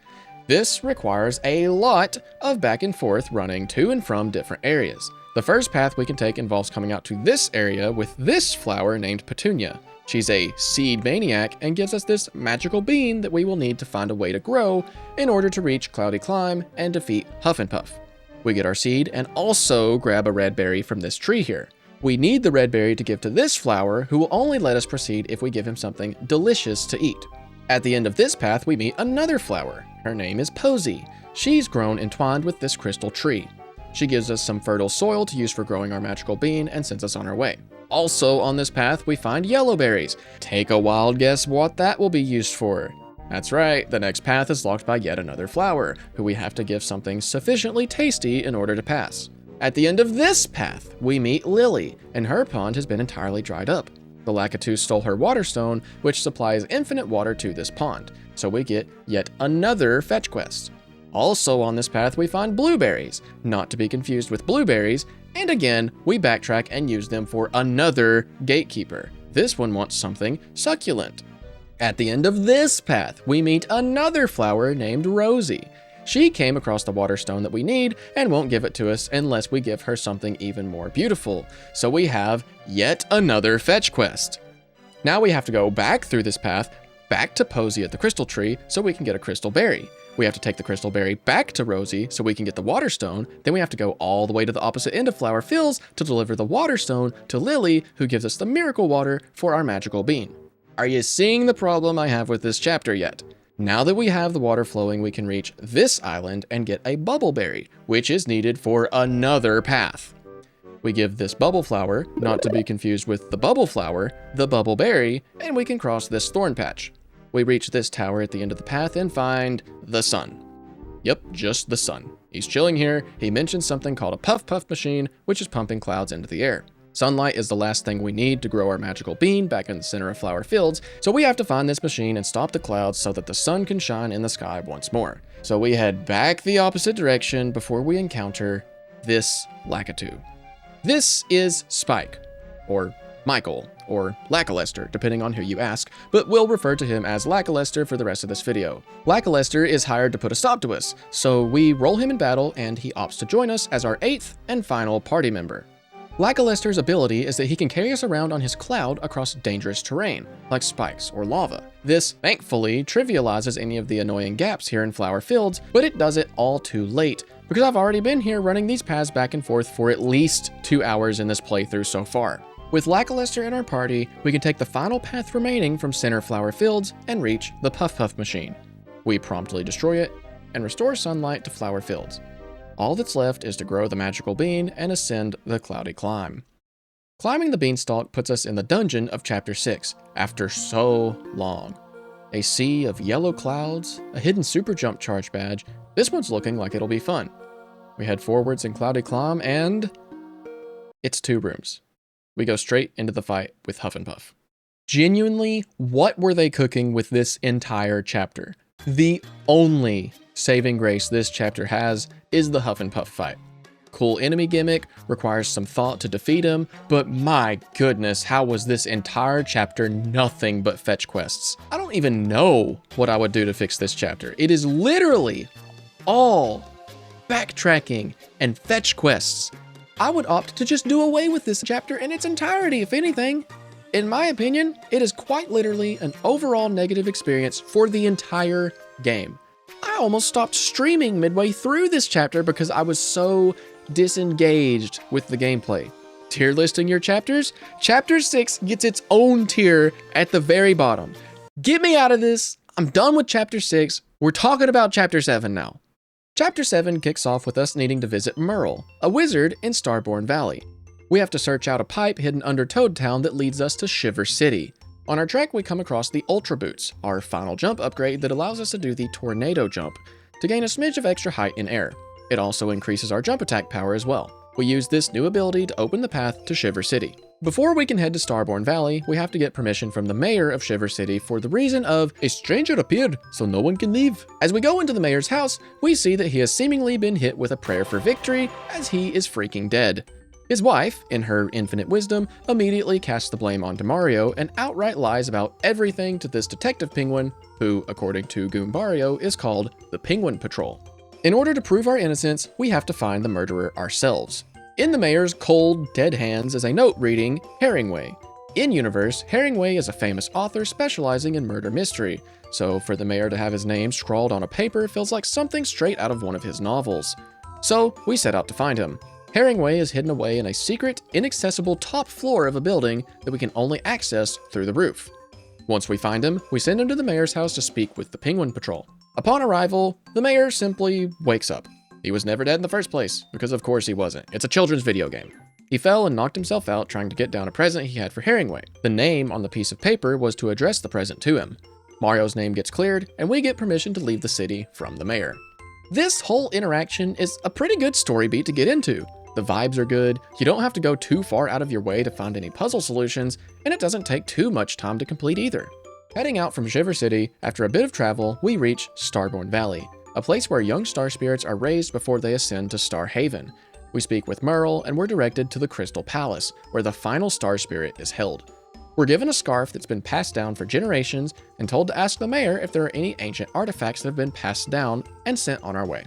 [SPEAKER 1] This requires a lot of back and forth running to and from different areas. The first path we can take involves coming out to this area with this flower named Petunia. She's a seed maniac and gives us this magical bean that we will need to find a way to grow in order to reach Cloudy Climb and defeat Huffin' Puff. We get our seed and also grab a red berry from this tree here. We need the red berry to give to this flower, who will only let us proceed if we give him something delicious to eat. At the end of this path, we meet another flower. Her name is Posy. She's grown entwined with this crystal tree. She gives us some fertile soil to use for growing our magical bean and sends us on our way. Also on this path, we find yellow berries. Take a wild guess what that will be used for. That's right, the next path is locked by yet another flower, who we have to give something sufficiently tasty in order to pass. At the end of this path, we meet Lily, and her pond has been entirely dried up. The Lakitu stole her water stone, which supplies infinite water to this pond, so we get yet another fetch quest. Also on this path, we find blueberries, not to be confused with blueberries, And again, we backtrack and use them for another gatekeeper. This one wants something succulent. At the end of this path, we meet another flower named Rosie. She came across the water stone that we need and won't give it to us unless we give her something even more beautiful. So we have yet another fetch quest. Now we have to go back through this path, back to Posey at the crystal tree so we can get a crystal berry. We have to take the crystal berry back to Rosie so we can get the water stone. Then we have to go all the way to the opposite end of Flower Fields to deliver the water stone to Lily, who gives us the miracle water for our magical bean. Are you seeing the problem I have with this chapter yet? Now that we have the water flowing, we can reach this island and get a bubble berry, which is needed for another path. We give this bubble flower, not to be confused with the bubble flower, the bubble berry, and we can cross this thorn patch. We reach this tower at the end of the path and find the sun. Yep, just the sun. He's chilling here. He mentions something called a puff machine, which is pumping clouds into the air. Sunlight is the last thing we need to grow our magical bean back in the center of Flower Fields, so we have to find this machine and stop the clouds so that the sun can shine in the sky once more. So we head back the opposite direction before we encounter this Lakitu. This is Spike, or Michael, or Lackluster, depending on who you ask, but we'll refer to him as Lackluster for the rest of this video. Lackluster is hired to put a stop to us, so we roll him in battle and he opts to join us as our 8th and final party member. Lackluster's ability is that he can carry us around on his cloud across dangerous terrain, like spikes or lava. This, thankfully, trivializes any of the annoying gaps here in Flower Fields, but it does it all too late, because I've already been here running these paths back and forth for at least 2 hours in this playthrough so far. With Lackluster in our party, we can take the final path remaining from Center Flower Fields and reach the Puff machine. We promptly destroy it and restore sunlight to Flower Fields. All that's left is to grow the magical bean and ascend the cloudy climb. Climbing the beanstalk puts us in the dungeon of Chapter 6, after so long. A sea of yellow clouds, a hidden super jump charge badge. This one's looking like it'll be fun. We head forwards in cloudy climb and it's 2 rooms. We go straight into the fight with Huff and Puff. Genuinely, what were they cooking with this entire chapter? The only saving grace this chapter has is the Huff and Puff fight. Cool enemy gimmick, requires some thought to defeat him, but my goodness, how was this entire chapter nothing but fetch quests? I don't even know what I would do to fix this chapter. It is literally all backtracking and fetch quests. I would opt to just do away with this chapter in its entirety, if anything. In my opinion, it is quite literally an overall negative experience for the entire game. I almost stopped streaming midway through this chapter because I was so disengaged with the gameplay. Tier listing your chapters? Chapter 6 gets its own tier at the very bottom. Get me out of this. I'm done with Chapter 6. We're talking about Chapter 7 now. Chapter 7 kicks off with us needing to visit Merle, a wizard in Starborn Valley. We have to search out a pipe hidden under Toad Town that leads us to Shiver City. On our trek, we come across the Ultra Boots, our final jump upgrade that allows us to do the Tornado Jump, to gain a smidge of extra height in air. It also increases our jump attack power as well. We use this new ability to open the path to Shiver City. Before we can head to Starborn Valley, we have to get permission from the mayor of Shiver City for the reason of a stranger appeared, so no one can leave. As we go into the mayor's house, we see that he has seemingly been hit with a prayer for victory as he is freaking dead. His wife, in her infinite wisdom, immediately casts the blame onto Mario and outright lies about everything to this detective penguin, who, according to Goombario, is called the Penguin Patrol. In order to prove our innocence, we have to find the murderer ourselves. In the mayor's cold, dead hands is a note reading, Herringway. In-universe, Herringway is a famous author specializing in murder mystery, so for the mayor to have his name scrawled on a paper feels like something straight out of one of his novels. So, we set out to find him. Herringway is hidden away in a secret, inaccessible top floor of a building that we can only access through the roof. Once we find him, we send him to the mayor's house to speak with the Penguin Patrol. Upon arrival, the mayor simply wakes up. He was never dead in the first place, because of course he wasn't. It's a children's video game. He fell and knocked himself out trying to get down a present he had for Herringway. The name on the piece of paper was to address the present to him. Mario's name gets cleared, and we get permission to leave the city from the mayor. This whole interaction is a pretty good story beat to get into. The vibes are good, you don't have to go too far out of your way to find any puzzle solutions, and it doesn't take too much time to complete either. Heading out from Shiver City, after a bit of travel, we reach Starborn Valley, a place where young star spirits are raised before they ascend to Star Haven. We speak with Merle, and we're directed to the Crystal Palace, where the final Star Spirit is held. We're given a scarf that's been passed down for generations and told to ask the mayor if there are any ancient artifacts that have been passed down and sent on our way.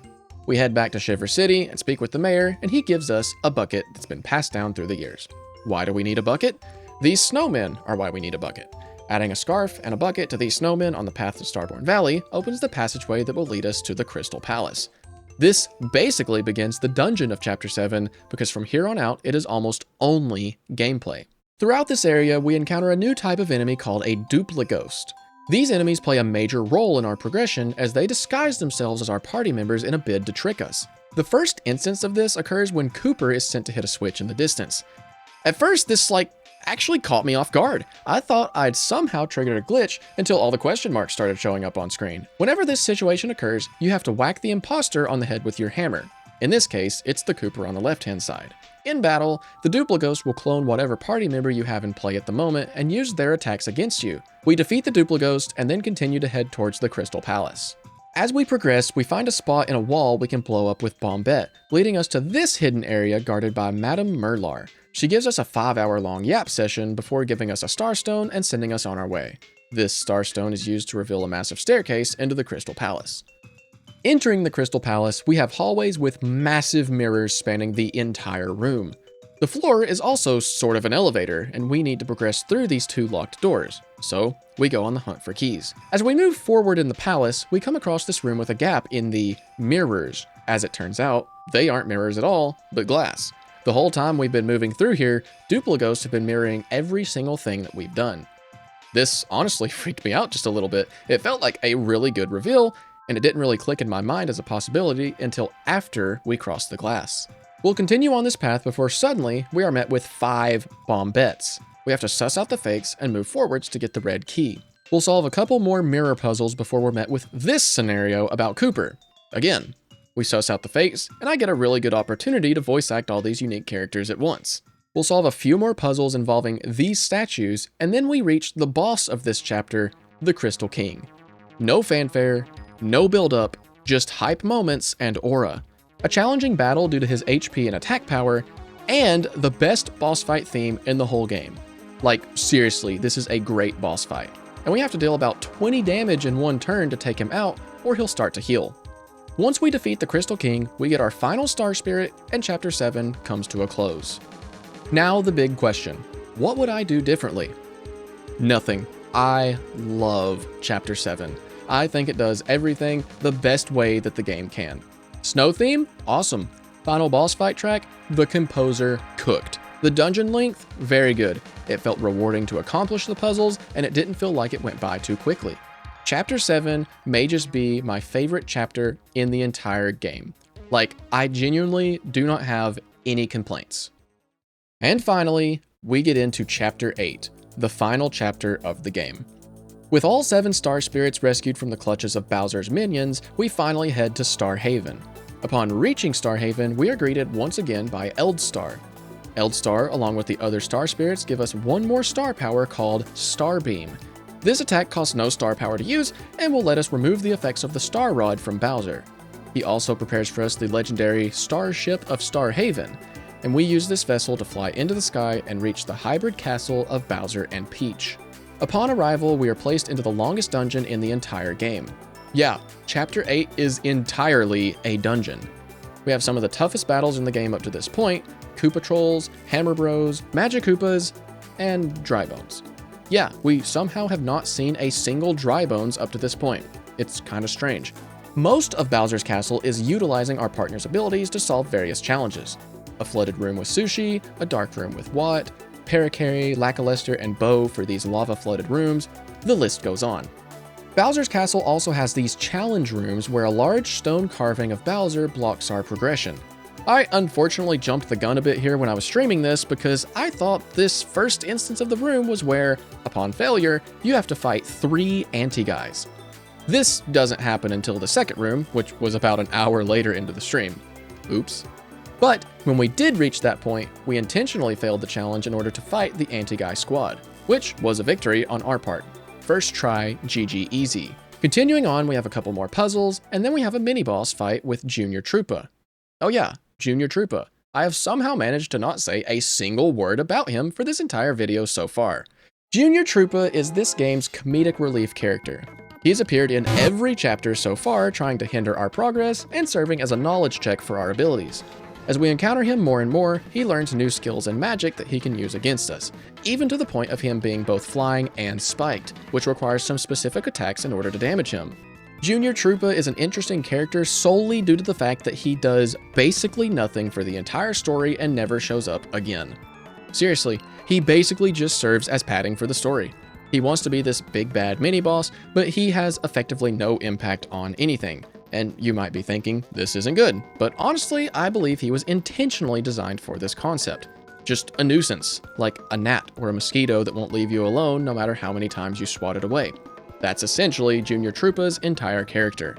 [SPEAKER 1] We head back to Shiver City and speak with the mayor, and he gives us a bucket that's been passed down through the years. Why do we need a bucket? These snowmen are why we need a bucket. Adding a scarf and a bucket to these snowmen on the path to Starborn Valley opens the passageway that will lead us to the Crystal Palace. This basically begins the dungeon of Chapter 7 because from here on out it is almost only gameplay. Throughout this area, we encounter a new type of enemy called a Duplighost. These enemies play a major role in our progression as they disguise themselves as our party members in a bid to trick us. The first instance of this occurs when Cooper is sent to hit a switch in the distance. At first, this actually caught me off guard. I thought I'd somehow triggered a glitch until all the question marks started showing up on screen. Whenever this situation occurs, you have to whack the imposter on the head with your hammer. In this case, it's the Cooper on the left-hand side. In battle, the Duplighost will clone whatever party member you have in play at the moment and use their attacks against you. We defeat the Duplighost and then continue to head towards the Crystal Palace. As we progress, we find a spot in a wall we can blow up with Bombette, leading us to this hidden area guarded by Madame Merlar. She gives us a 5-hour-long yap session before giving us a Starstone and sending us on our way. This Starstone is used to reveal a massive staircase into the Crystal Palace. Entering the Crystal Palace, we have hallways with massive mirrors spanning the entire room. The floor is also sort of an elevator, and we need to progress through these 2 locked doors. So, we go on the hunt for keys. As we move forward in the palace, we come across this room with a gap in the mirrors. As it turns out, they aren't mirrors at all, but glass. The whole time we've been moving through here, Duplighosts have been mirroring every single thing that we've done. This honestly freaked me out just a little bit. It felt like a really good reveal, and it didn't really click in my mind as a possibility until after we crossed the glass. We'll continue on this path before suddenly we are met with 5 Bombettes. We have to suss out the fakes and move forwards to get the red key. We'll solve a couple more mirror puzzles before we're met with this scenario about Cooper. Again, we suss out the fakes, and I get a really good opportunity to voice act all these unique characters at once. We'll solve a few more puzzles involving these statues, and then we reach the boss of this chapter, the Crystal King. No fanfare, no build-up, just hype moments and aura. A challenging battle due to his HP and attack power, and the best boss fight theme in the whole game. Seriously, this is a great boss fight. And we have to deal about 20 damage in one turn to take him out, or he'll start to heal. Once we defeat the Crystal King, we get our final Star Spirit, and Chapter 7 comes to a close. Now the big question. What would I do differently? Nothing. I love Chapter 7. I think it does everything the best way that the game can. Snow theme? Awesome. Final boss fight track? The composer cooked. The dungeon length? Very good. It felt rewarding to accomplish the puzzles, and it didn't feel like it went by too quickly. Chapter 7 may just be my favorite chapter in the entire game. I genuinely do not have any complaints. And finally, we get into Chapter 8, the final chapter of the game. With all 7 Star Spirits rescued from the clutches of Bowser's minions, we finally head to Star Haven. Upon reaching Star Haven, we are greeted once again by Eldstar. Eldstar, along with the other Star Spirits, give us one more star power called Starbeam. This attack costs no star power to use and will let us remove the effects of the Star Rod from Bowser. He also prepares for us the legendary Starship of Star Haven, and we use this vessel to fly into the sky and reach the hybrid castle of Bowser and Peach. Upon arrival, we are placed into the longest dungeon in the entire game. Yeah, Chapter 8 is entirely a dungeon. We have some of the toughest battles in the game up to this point: Koopa Trolls, Hammer Bros, Magic Koopas, and Dry Bones. Yeah, we somehow have not seen a single Dry Bones up to this point. It's kind of strange. Most of Bowser's Castle is utilizing our partner's abilities to solve various challenges. A flooded room with Sushi, a dark room with Watt, Parakarry, Lackluster, and Bo for these lava-flooded rooms. The list goes on. Bowser's Castle also has these challenge rooms where a large stone carving of Bowser blocks our progression. I unfortunately jumped the gun a bit here when I was streaming this because I thought this first instance of the room was where, upon failure, you have to fight 3 anti-guys. This doesn't happen until the second room, which was about an hour later into the stream. Oops. But when we did reach that point, we intentionally failed the challenge in order to fight the anti-guy squad, which was a victory on our part. First try, GG easy. Continuing on, we have a couple more puzzles, and then we have a mini-boss fight with Junior Troopa. Oh yeah, Junior Troopa. I have somehow managed to not say a single word about him for this entire video so far. Junior Troopa is this game's comedic relief character. He's appeared in every chapter so far, trying to hinder our progress and serving as a knowledge check for our abilities. As we encounter him more and more, he learns new skills and magic that he can use against us, even to the point of him being both flying and spiked, which requires some specific attacks in order to damage him. Junior Troopa is an interesting character solely due to the fact that he does basically nothing for the entire story and never shows up again. Seriously, he basically just serves as padding for the story. He wants to be this big bad mini-boss, but he has effectively no impact on anything. And you might be thinking, this isn't good, but honestly, I believe he was intentionally designed for this concept. Just a nuisance, like a gnat or a mosquito that won't leave you alone no matter how many times you swat it away. That's essentially Junior Troopa's entire character.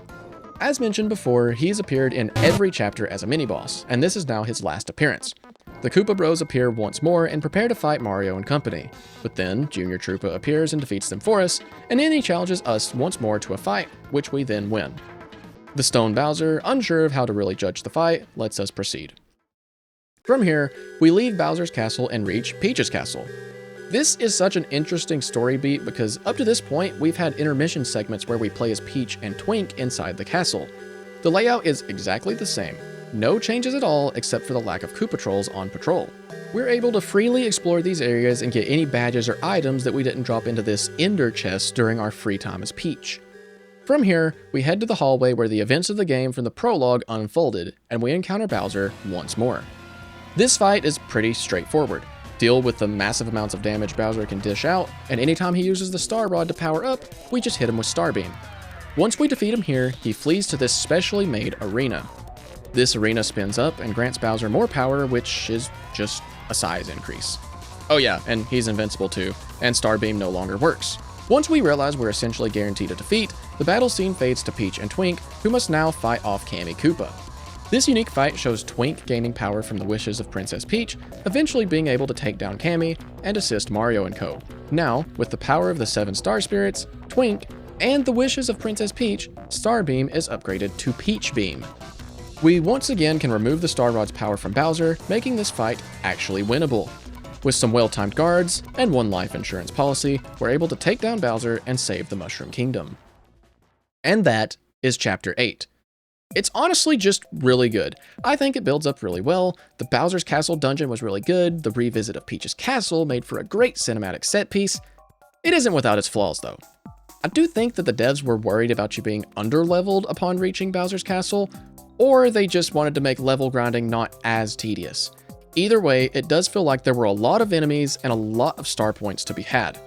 [SPEAKER 1] As mentioned before, he's appeared in every chapter as a mini-boss, and this is now his last appearance. The Koopa Bros appear once more and prepare to fight Mario and company, but then Junior Troopa appears and defeats them for us, and then he challenges us once more to a fight, which we then win. The Stone Bowser, unsure of how to really judge the fight, lets us proceed. From here, we leave Bowser's castle and reach Peach's castle. This is such an interesting story beat because up to this point, we've had intermission segments where we play as Peach and Twink inside the castle. The layout is exactly the same. No changes at all except for the lack of Koopa Trolls on patrol. We're able to freely explore these areas and get any badges or items that we didn't drop into this Ender chest during our free time as Peach. From here, we head to the hallway where the events of the game from the prologue unfolded, and we encounter Bowser once more. This fight is pretty straightforward. Deal with the massive amounts of damage Bowser can dish out, and anytime he uses the Star Rod to power up, we just hit him with Starbeam. Once we defeat him here, he flees to this specially made arena. This arena spins up and grants Bowser more power, which is just a size increase. Oh yeah, and he's invincible too, and Starbeam no longer works. Once we realize we're essentially guaranteed a defeat, the battle scene fades to Peach and Twink, who must now fight off Kammy Koopa. This unique fight shows Twink gaining power from the wishes of Princess Peach, eventually being able to take down Kammy and assist Mario and co. Now, with the power of the 7 Star Spirits, Twink, and the wishes of Princess Peach, Starbeam is upgraded to Peach Beam. We once again can remove the Star Rod's power from Bowser, making this fight actually winnable. With some well-timed guards and 1 life insurance policy, we're able to take down Bowser and save the Mushroom Kingdom. And that is Chapter 8. It's honestly just really good. I think it builds up really well. The Bowser's Castle dungeon was really good. The revisit of Peach's Castle made for a great cinematic set piece. It isn't without its flaws though. I do think that the devs were worried about you being under-leveled upon reaching Bowser's Castle, or they just wanted to make level grinding not as tedious. Either way, it does feel like there were a lot of enemies and a lot of star points to be had.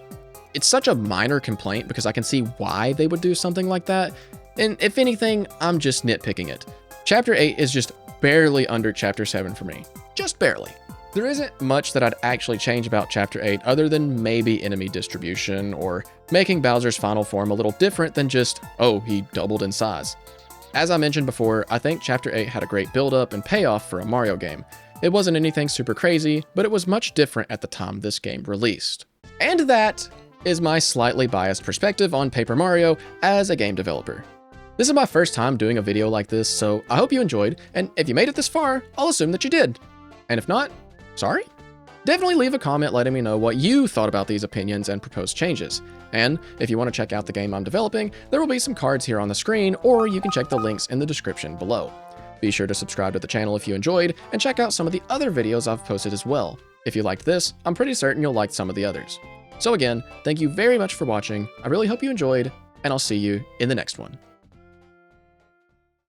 [SPEAKER 1] It's such a minor complaint because I can see why they would do something like that, and if anything, I'm just nitpicking it. Chapter 8 is just barely under Chapter 7 for me. Just barely. There isn't much that I'd actually change about Chapter 8 other than maybe enemy distribution or making Bowser's final form a little different than just, oh, he doubled in size. As I mentioned before, I think Chapter 8 had a great build-up and payoff for a Mario game. It wasn't anything super crazy, but it was much different at the time this game released. And that is my slightly biased perspective on Paper Mario as a game developer. This is my first time doing a video like this, so I hope you enjoyed, and if you made it this far, I'll assume that you did. And if not, sorry? Definitely leave a comment letting me know what you thought about these opinions and proposed changes. And if you want to check out the game I'm developing, there will be some cards here on the screen, or you can check the links in the description below. Be sure to subscribe to the channel if you enjoyed, and check out some of the other videos I've posted as well. If you liked this, I'm pretty certain you'll like some of the others. So again, thank you very much for watching, I really hope you enjoyed, and I'll see you in the next one.